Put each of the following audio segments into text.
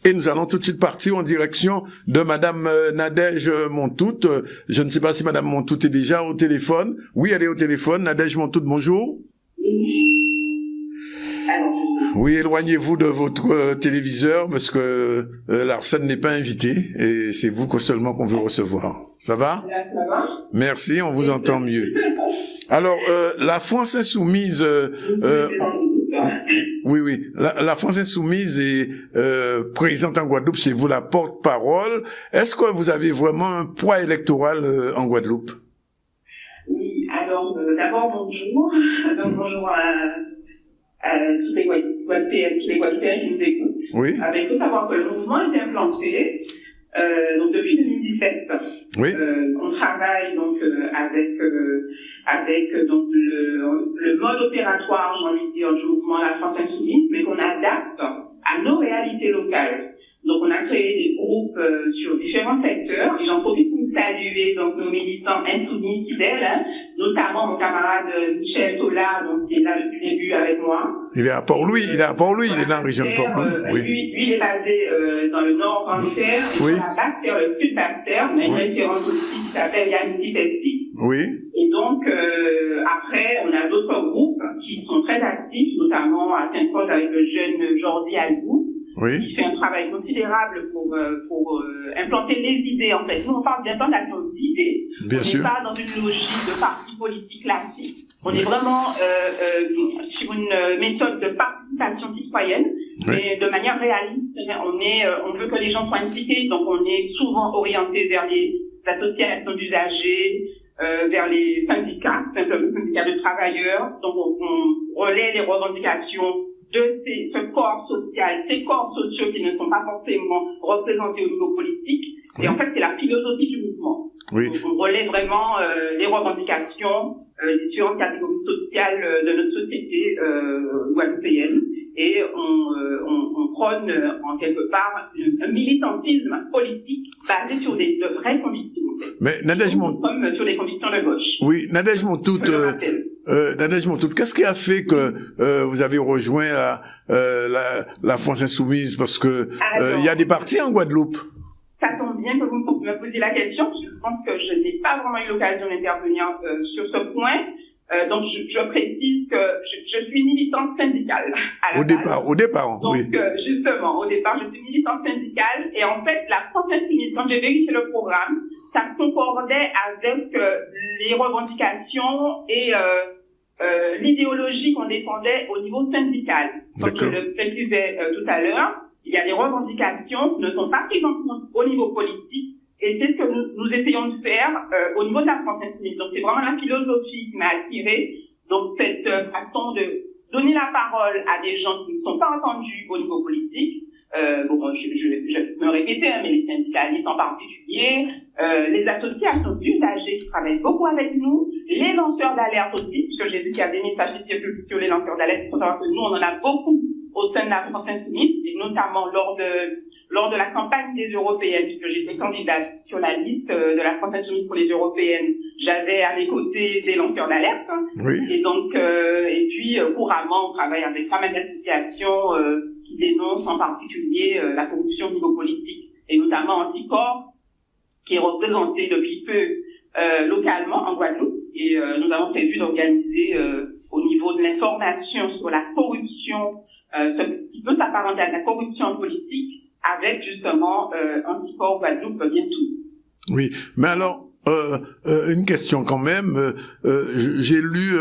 et nous allons tout de suite partir en direction de Madame Nadège Montout. Je ne sais pas si Madame Montout est déjà au téléphone. Oui, elle est au téléphone. Nadège Montout, bonjour. Oui, éloignez-vous de votre téléviseur parce que l'Arsène n'est pas invité et c'est vous seulement qu'on veut recevoir. Ça va? Ça va? Merci, on vous entend mieux. Alors, la France Insoumise... oui. La France Insoumise est présente en Guadeloupe, c'est vous la porte-parole. Est-ce que vous avez vraiment un poids électoral en Guadeloupe? Oui, alors d'abord bonjour. Donc, bonjour à tous les Guadeloupéens qui nous écoutent. Oui. Il faut savoir que le mouvement est implanté donc depuis 2017. Oui. On travaille donc avec donc le mode opératoire, j'ai envie de dire, du mouvement La France Insoumise, mais qu'on adapte à nos réalités locales. Donc on a créé des groupes sur différents secteurs et j'en profite pour saluer donc nos militants insoumis fidèles, notamment mon camarade Michel Tola, donc qui est là depuis le début avec moi. Il est à Port-Louis, il est dans la région de Port-Louis. Oui. Lui, il est basé dans le nord Grande-Terre, oui. Dans la Basse-Terre, le sud Basse-Terre, mais une référence aussi qui s'appelle Yannick Testi. Oui. Et donc, après, on a d'autres groupes qui sont très actifs, notamment à Saint-Paul avec le jeune Jordi Albou, oui. qui fait un travail considérable pour implanter les idées, en fait. Nous, on parle d'implantation d'idées. Bien sûr. On n'est pas dans une logique de parti politique classique. On est vraiment sur une méthode de participation citoyenne, mais de manière réaliste. On veut que les gens soient impliqués, donc on est souvent orienté vers les associations d'usagers, vers les syndicats, simplement syndicats de travailleurs. Donc on relaie les revendications de ce corps social, ces corps sociaux qui ne sont pas forcément représentés au niveau politique. Oui. Et en fait, c'est la philosophie du mouvement. Oui. Donc, on relaie vraiment les revendications des différentes catégories sociales de notre société guadeloupéenne et on prône en quelque part un militantisme politique basé sur de vraies convictions. Mais Nadège Montout, comme sur des convictions de gauche. Oui, Nadège Montout, qu'est-ce qui a fait que vous avez rejoint la France Insoumise? Parce que il y a des partis en Guadeloupe. Ça tombe bien que vous me posiez la question. Je pense que je n'ai pas vraiment eu l'occasion d'intervenir sur ce point. Donc, je précise que je suis militante syndicale. Au départ, donc, oui. Justement, au départ, je suis militante syndicale. Et en fait, la France Insoumise, quand j'ai vérifié le programme, ça concordait avec les revendications et l'idéologie qu'on défendait au niveau syndical. Comme je le précisais tout à l'heure, il y a des revendications qui ne sont pas prises en compte au niveau politique. Et c'est ce que nous essayons de faire au niveau de la France Insoumise. Donc c'est vraiment la philosophie qui m'a attirée. Donc cette façon de donner la parole à des gens qui ne sont pas entendus au niveau politique. Je me répétais, mais les syndicalistes en particulier, les associations d'usagers qui travaillent beaucoup avec nous, les lanceurs d'alerte aussi, puisque j'ai vu qu'il y a des messages qui circulent sur les lanceurs d'alerte. Il faut savoir que nous, on en a beaucoup au sein de la France Insoumise, et notamment lors de la campagne des européennes, puisque j'étais candidate sur la liste de la France Insoumise pour les européennes, j'avais à mes côtés des lanceurs d'alerte. Oui. Et donc, et puis couramment, on travaille avec pas mal d'associations qui dénoncent en particulier la corruption au niveau politique, et notamment Anticorps, qui est représenté depuis peu localement en Guadeloupe. Et nous avons prévu d'organiser au niveau de l'information sur la corruption, ce qui peut s'apparenter à la corruption politique, avec justement Anticorps Guadeloupe bientôt. Oui, mais alors, une question quand même. J'ai lu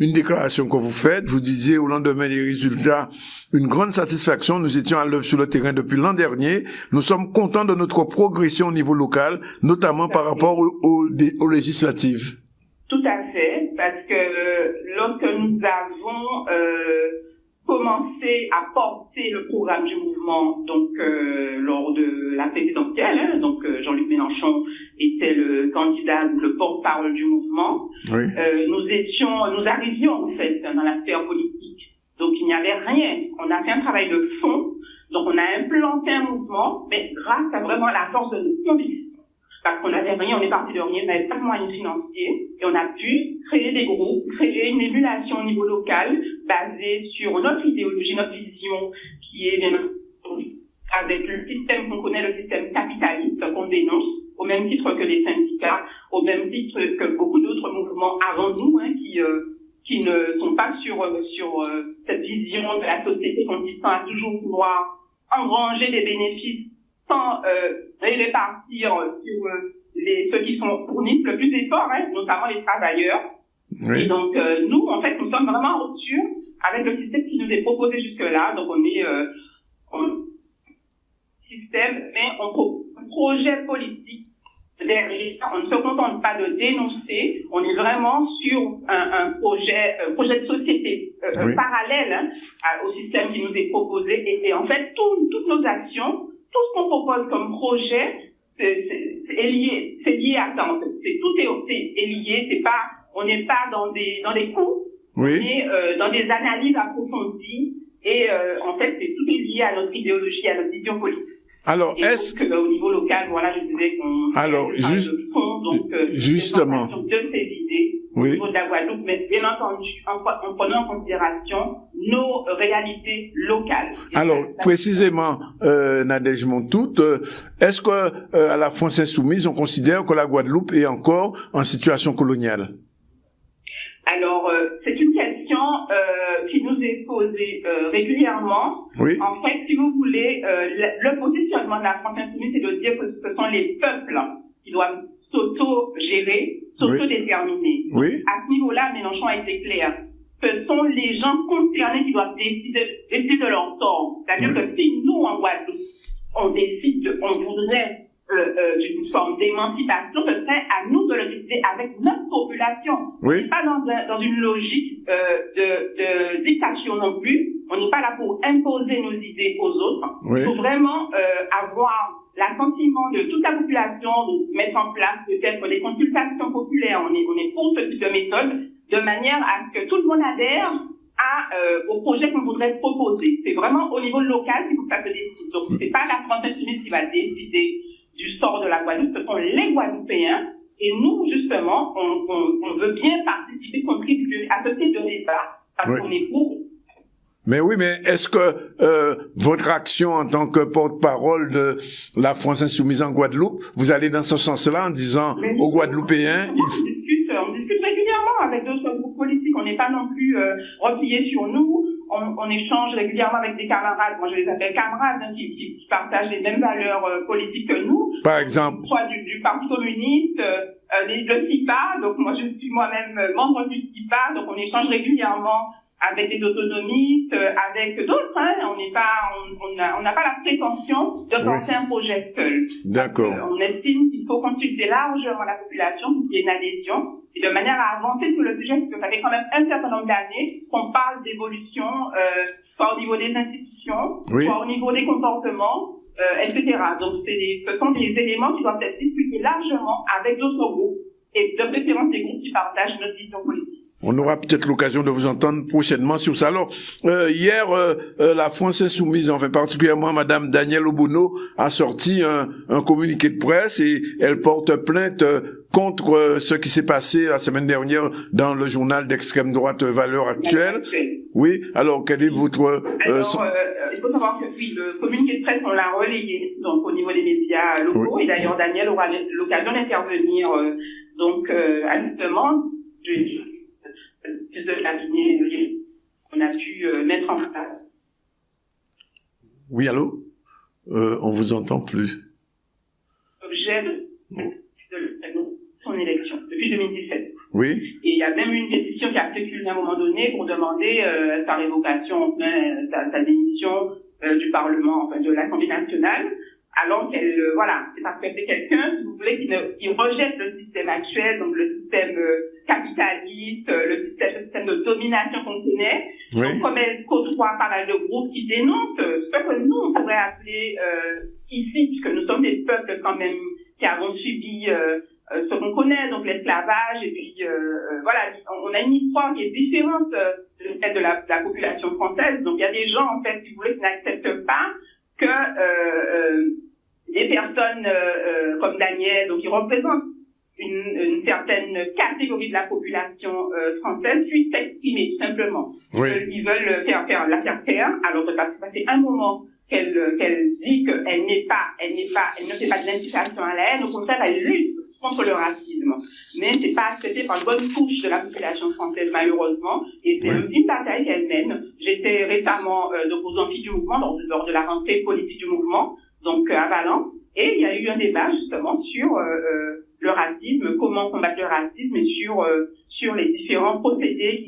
une déclaration que vous faites. Vous disiez au lendemain des résultats, une grande satisfaction. Nous étions à l'œuvre sur le terrain depuis l'an dernier. Nous sommes contents de notre progression au niveau local, notamment par rapport aux législatives. Tout à fait, parce que lorsque nous avons commencé à porter le programme du mouvement, donc lors de la présidentielle, donc Jean-Luc Mélenchon était le candidat, le porte-parole du mouvement. Oui. Nous arrivions en fait dans la sphère politique, donc il n'y avait rien. On a fait un travail de fond, donc on a implanté un mouvement, mais grâce à vraiment la force de nos convictions. Parce qu'on n'avait rien, on est parti de rien, on n'avait pas de moyens financiers, et on a pu créer des groupes, créer une émulation au niveau local, basée sur notre idéologie, notre vision, qui est bien avec le système qu'on connaît, le système capitaliste qu'on dénonce, au même titre que les syndicats, au même titre que beaucoup d'autres mouvements avant nous, qui ne sont pas sur cette vision de la société consistant à toujours vouloir engranger des bénéfices sans les répartir sur ceux qui sont fournissent le plus d'efforts, notamment les travailleurs. Oui. Et donc, nous, en fait, nous sommes vraiment en rupture avec le système qui nous est proposé jusque-là. Donc, on est système, mais on propose un projet politique derrière. On ne se contente pas de dénoncer. On est vraiment sur un projet de société parallèle au système qui nous est proposé. Et en fait, toutes nos actions, tout ce qu'on propose comme projet, c'est lié à ça. En fait. Tout est lié. C'est pas, on n'est pas dans des coups, mais dans des analyses approfondies. Et en fait, tout est lié à notre idéologie, à notre vision politique. Alors, et est-ce que au niveau local, voilà, je disais qu'on de fond, donc justement de ces idées au niveau de la Guadeloupe, mais bien entendu en prenant en considération nos réalités locales. Alors, précisément, Nadège Montout, est-ce que à la France Insoumise, on considère que la Guadeloupe est encore en situation coloniale? Alors, c'est une question qui nous est posée régulièrement. Oui. En fait, si vous voulez, le positionnement de la France Insoumise, c'est de dire que ce sont les peuples qui doivent s'auto-gérer, s'auto-déterminer. Oui. À ce niveau-là, Mélenchon a été clair. Ce sont les gens concernés qui doivent décider de leur sort. C'est-à-dire que si nous, en Guadeloupe, on décide, on voudrait d'une forme d'émancipation, ce serait à nous de le décider avec notre population. Oui. On n'est pas dans une logique de dictature non plus. On n'est pas là pour imposer nos idées aux autres. Oui. Il faut vraiment avoir l'assentiment de toute la population, de mettre en place peut-être des consultations populaires. On est pour ce type de méthode, de manière à ce que tout le monde adhère au projet qu'on voudrait proposer. C'est vraiment au niveau local qu'il faut que ça se décide. Donc, c'est pas la France Insoumise qui va décider du sort de la Guadeloupe, ce sont les Guadeloupéens. Et nous, justement, on veut bien participer, contribuer à ce type de débat, parce qu'on est pour. Mais oui, mais est-ce que votre action en tant que porte-parole de la France Insoumise en Guadeloupe, vous allez dans ce sens-là en disant aux Guadeloupéens... On discute régulièrement avec d'autres groupes politiques. On n'est pas non plus repliés sur nous. On échange régulièrement avec des camarades. Moi, je les appelle camarades qui partagent les mêmes valeurs politiques que nous. Par exemple. Soit du Parti communiste, le CIPA. Donc, moi, je suis moi-même membre du CIPA. Donc, on échange régulièrement avec des autonomistes, avec d'autres. On n'a pas la prétention de porter un projet seul. D'accord. On estime qu'il faut consulter largement la population pour qu'il y ait une adhésion et de manière à avancer sur le sujet, parce que ça fait quand même un certain nombre d'années qu'on parle d'évolution, soit au niveau des institutions, soit au niveau des comportements, etc. Donc, ce sont des éléments qui doivent être discutés largement avec d'autres groupes et de préférence des groupes qui partagent notre vision politique. On aura peut-être l'occasion de vous entendre prochainement sur ça. Alors, hier, la France Insoumise, enfin particulièrement Madame Danielle Obono, a sorti un communiqué de presse et elle porte plainte contre ce qui s'est passé la semaine dernière dans le journal d'extrême droite Valeurs Actuelles. Oui, alors quel est votre... il faut savoir que oui, le communiqué de presse, on l'a relayé donc au niveau des médias locaux, et d'ailleurs Danielle aura l'occasion d'intervenir à justement de la lignée qu'on a pu mettre en place. Oui, allô? On vous entend plus. Objet de son élection, depuis 2017. Oui. Et il y a même eu une pétition qui a circulé à un moment donné pour demander sa révocation, sa démission du Parlement, enfin de l'Assemblée nationale, alors qu'elle, c'est parce que c'est quelqu'un, si vous voulez, qui rejette le système actuel, donc le système capitaliste, le système de domination qu'on connaît. Oui. Donc, comme elle côtoie pas mal de groupes qui dénoncent ce que nous, on pourrait appeler ici, puisque nous sommes des peuples quand même qui avons subi ce qu'on connaît, donc l'esclavage, et puis on a une histoire qui est différente de celle de la population française. Donc il y a des gens, en fait, si vous voulez, qui n'acceptent pas que des personnes comme Daniel, donc qui représentent une certaine catégorie de la population française, puissent s'exprimer tout simplement. Oui. Ils veulent la faire taire, alors que ça s'est passé un moment qu'elle dit qu'elle elle ne fait pas de l'incitation à la haine, au contraire, elle lutte contre le racisme. Mais c'est pas accepté par une bonne couche de la population française, malheureusement, et c'est une bataille qu'elle mène. J'étais récemment aux Amphis du mouvement, lors de la rentrée politique du mouvement, donc à Valence, et il y a eu un débat justement sur le racisme, comment combattre le racisme, et sur les différents procédés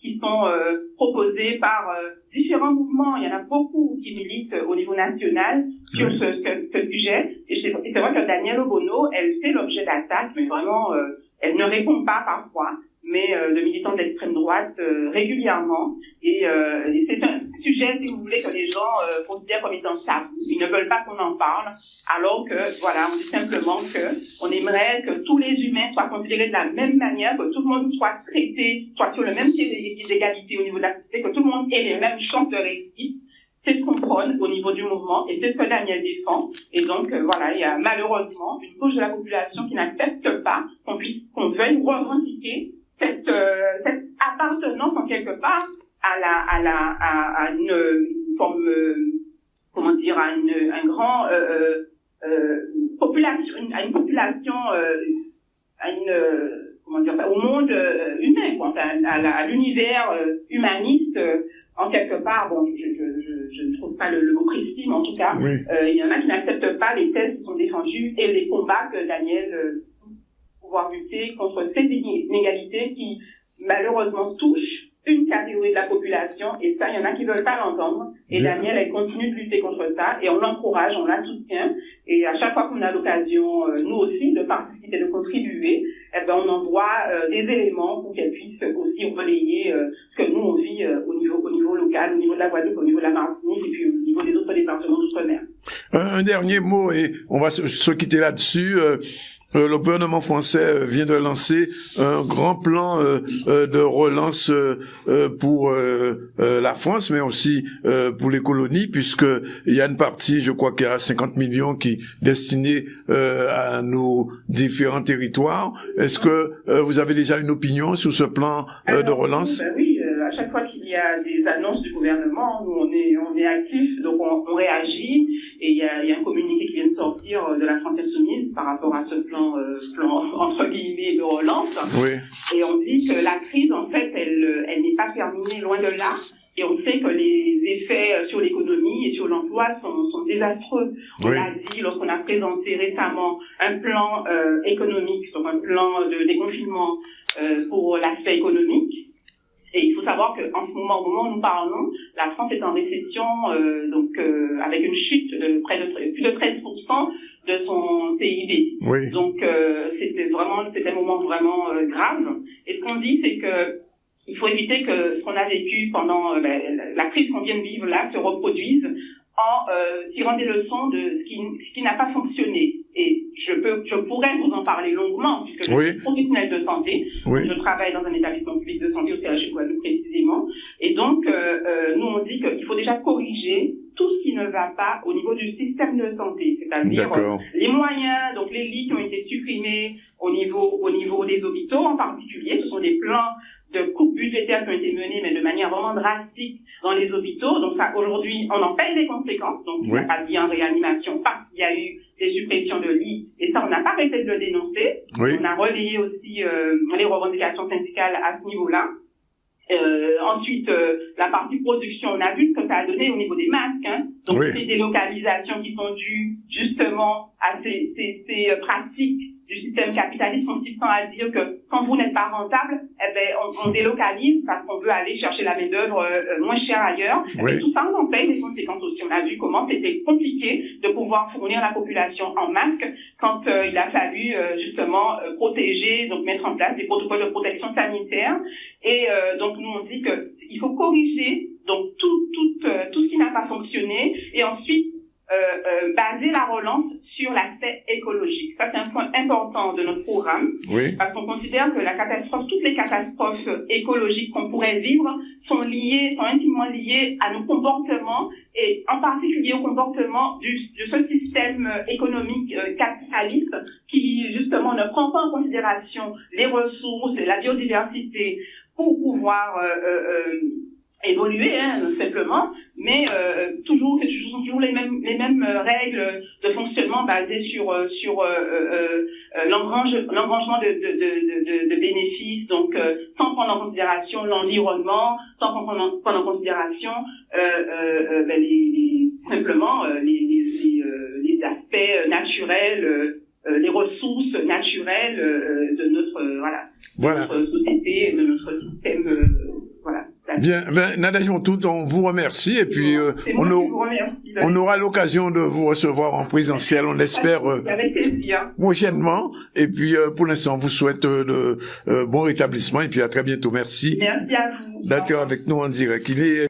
qui sont proposés par différents mouvements. Il y en a beaucoup qui militent au niveau national sur ce sujet. Et c'est vrai que Danielle Obono, elle fait l'objet d'attaques, mais vraiment, elle ne répond pas parfois, mais de militants de l'extrême droite régulièrement. Et c'est un sujet, si vous voulez, que les gens considèrent comme étant tabou. Ils ne veulent pas qu'on en parle, alors que, voilà, on dit simplement que on aimerait que tous les humains soient considérés de la même manière, que tout le monde soit traité, soit sur le même pied d'égalité au niveau de la société, que tout le monde ait les mêmes chances de réussite. C'est ce qu'on prône au niveau du mouvement, et c'est ce que Daniel défend. Et donc, voilà, il y a malheureusement une couche de la population qui n'accepte pas qu'on veuille revendiquer cette appartenance en quelque part à une forme, comment dire, à une grande population, au monde humain, quoi, à l'univers humaniste, en quelque part. Bon, je ne trouve pas le mot précis, mais en tout cas, il y en a qui n'acceptent pas les thèses qui sont défendues et les combats que Daniel pouvoir lutter contre ces inégalités qui malheureusement touchent une catégorie de la population, et ça, il y en a qui veulent pas l'entendre. Et Daniel, elle continue de lutter contre ça, et on l'encourage, on la soutient. Et à chaque fois qu'on a l'occasion, nous aussi, de participer, de contribuer, eh ben, on envoie des éléments pour qu'elle puisse aussi relayer ce que nous on vit au niveau local, au niveau de la Guadeloupe, au niveau de la Martinique, et puis au niveau des autres départements d'outre-mer. Un dernier mot, et on va se quitter là-dessus. Le gouvernement français vient de lancer un grand plan de relance pour la France, mais aussi pour les colonies, puisque il y a une partie, je crois qu'il y a 50 millions qui est destinée à nos différents territoires. Est-ce que vous avez déjà une opinion sur ce plan de relance? Oui, à chaque fois qu'il y a des annonces du gouvernement, nous on est actifs, donc on réagit. Et il y a un communiqué qui vient de sortir de la France Insoumise par rapport à ce plan entre guillemets de relance. Oui. Et on dit que la crise, en fait, elle n'est pas terminée, loin de là. Et on sait que les effets sur l'économie et sur l'emploi sont désastreux. On l'a dit lorsqu'on a présenté récemment un plan économique, donc un plan de déconfinement pour l'aspect économique. Et il faut savoir qu'en ce moment, au moment où nous parlons, la France est en récession, avec une chute de plus de 13% de son PIB. Oui. Donc c'était un moment vraiment grave. Et ce qu'on dit, c'est que il faut éviter que ce qu'on a vécu pendant la crise qu'on vient de vivre là se reproduise en tirant des leçons de ce qui n'a pas fonctionné. Et je pourrais vous en parler longuement, puisque je suis professionnelle de santé. Oui. Je travaille dans un établissement public de santé au CHU Guadeloupe précisément. Et donc, nous on dit qu'il faut déjà corriger tout ce qui ne va pas au niveau du système de santé. C'est-à-dire les moyens, donc les lits qui ont été supprimés au niveau des hôpitaux en particulier. Ce sont des plans de coupes budgétaires qui ont été menées, mais de manière vraiment drastique dans les hôpitaux. Donc ça, aujourd'hui, on en paye les conséquences. Donc il n'y a pas de lit en réanimation parce qu'il y a eu des suppressions de lits. Et ça, on n'a pas arrêté de le dénoncer. Oui. On a relayé aussi les revendications syndicales à ce niveau-là. Ensuite, la partie production, on a vu ce que ça a donné au niveau des masques. Hein. Donc ces délocalisations qui sont dues justement à ces pratiques du système capitaliste consistant à dire que quand vous n'êtes pas rentable, on délocalise parce qu'on veut aller chercher la main-d'œuvre moins chère ailleurs. Et tout ça, on en paye des conséquences aussi. On a vu comment c'était compliqué de pouvoir fournir la population en masque quand il a fallu justement protéger, donc mettre en place des protocoles de protection sanitaire. Et donc nous on dit que il faut corriger donc tout ce qui n'a pas fonctionné et ensuite baser la relance sur l'aspect écologique. Ça, c'est un point important de notre programme. Oui. Parce qu'on considère que toutes les catastrophes écologiques qu'on pourrait vivre sont intimement liées à nos comportements et en particulier au comportement de ce système économique capitaliste qui, justement, ne prend pas en considération les ressources et la biodiversité pour pouvoir évoluer, simplement, mais toujours les mêmes règles de fonctionnement basées sur l'engrangement de bénéfices, donc sans prendre en considération l'environnement, sans prendre en considération les aspects naturels, les ressources naturelles de notre notre société, de notre système voilà. Bien, Nadège Montout, on vous remercie et puis on aura l'occasion de vous recevoir en présentiel, on espère avec plaisir. Prochainement. Et puis pour l'instant, on vous souhaite de bon rétablissement et puis à très bientôt. Merci. Merci à vous. D'être avec nous en direct. Il est